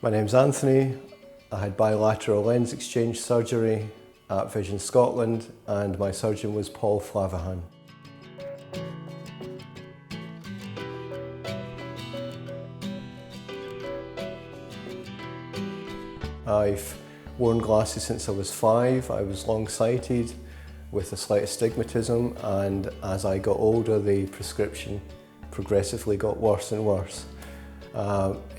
My name's Anthony. I had bilateral lens exchange surgery at Vision Scotland and my surgeon was Paul Flavahan. I've worn glasses since I was 5. I was long-sighted with a slight astigmatism, and as I got older the prescription progressively got worse and worse.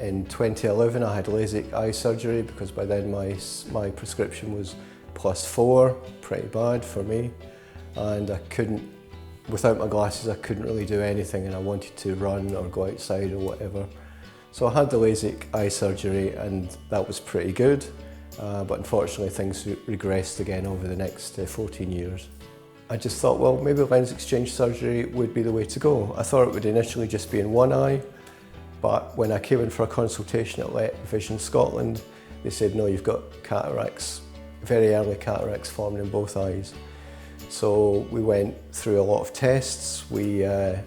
In 2011 I had LASIK eye surgery because by then my prescription was +4, pretty bad for me, and without my glasses I couldn't really do anything, and I wanted to run or go outside or whatever. So I had the LASIK eye surgery and that was pretty good, but unfortunately things regressed again over the next 14 years. I just thought, well, maybe lens exchange surgery would be the way to go. I thought it would initially just be in one eye, but when I came in for a consultation at Vision Scotland, they said, no, you've got cataracts, very early cataracts forming in both eyes. So we went through a lot of tests. I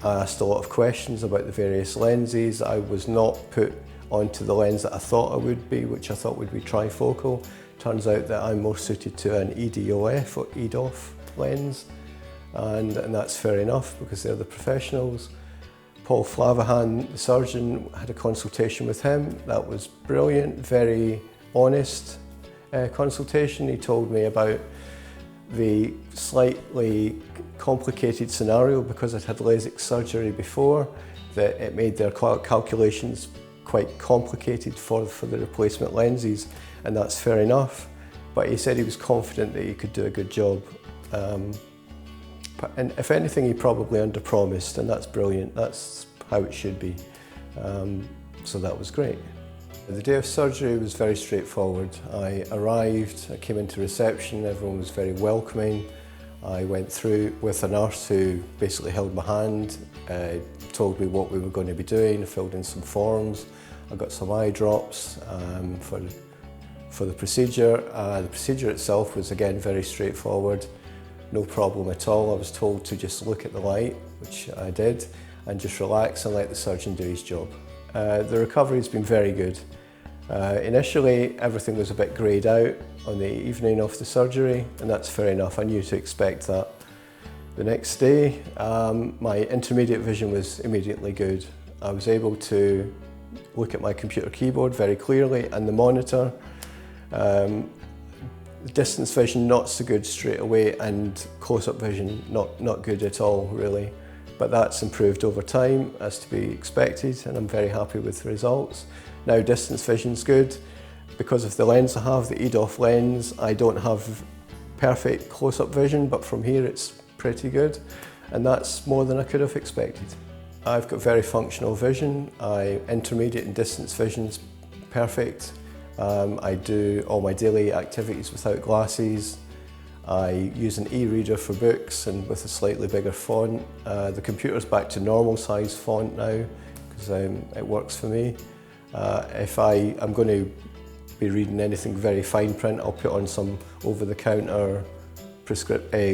asked a lot of questions about the various lenses. I was not put onto the lens that I thought I would be, which I thought would be trifocal. Turns out that I'm more suited to an EDOF or EDOF lens, and that's fair enough because they're the professionals. Paul Flavahan, the surgeon, had a consultation with him. That was brilliant, very honest consultation. He told me about the slightly complicated scenario because I'd had LASIK surgery before, that it made their calculations quite complicated for the replacement lenses, and that's fair enough. But he said he was confident that he could do a good job. And if anything, he probably under-promised, and that's brilliant. That's how it should be. So that was great. The day of surgery was very straightforward. I arrived, I came into reception, everyone was very welcoming. I went through with a nurse who basically held my hand, told me what we were going to be doing, I filled in some forms. I got some eye drops for the procedure. The procedure itself was again very straightforward, no problem at all. I was told to just look at the light, which I did, and just relax and let the surgeon do his job. The recovery has been very good. Initially, everything was a bit greyed out on the evening of the surgery, and that's fair enough. I knew to expect that. The next day, my intermediate vision was immediately good. I was able to look at my computer keyboard very clearly and the monitor. Distance vision not so good straight away, and close-up vision not good at all really. But that's improved over time, as to be expected, and I'm very happy with the results. Now distance vision's good. Because of the lens I have, the EDOF lens, I don't have perfect close-up vision, but from here it's pretty good, and that's more than I could have expected. I've got very functional vision. Intermediate and distance vision's perfect. I do all my daily activities without glasses. I use an e-reader for books and with a slightly bigger font. The computer's back to normal size font now because it works for me. If I'm going to be reading anything very fine print, I'll put on some over-the-counter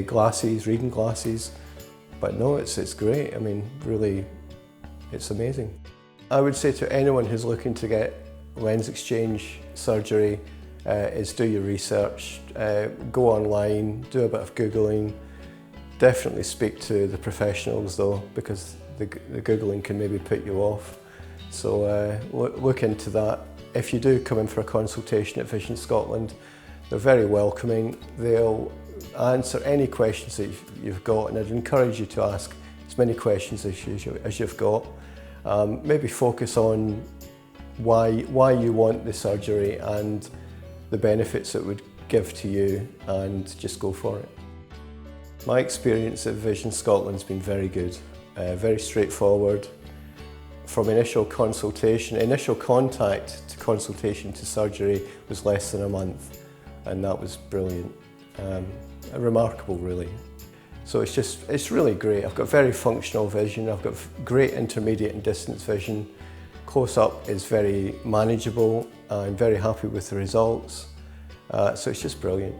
glasses, reading glasses. But no, it's great. I mean, really, it's amazing. I would say to anyone who's looking to get lens exchange surgery is do your research, go online, do a bit of Googling. Definitely speak to the professionals though, because the Googling can maybe put you off. So look into that. If you do come in for a consultation at Vision Scotland, they're very welcoming. They'll answer any questions that you've got, and I'd encourage you to ask as many questions as you've got. Maybe focus on why you want the surgery and the benefits it would give to you, and just go for it. My experience at Vision Scotland's been very good, very straightforward. From initial contact to consultation to surgery was less than a month, and that was brilliant. Remarkable really. So it's really great. I've got very functional vision, I've got great intermediate and distance vision. Close-up is very manageable. I'm very happy with the results. So it's just brilliant.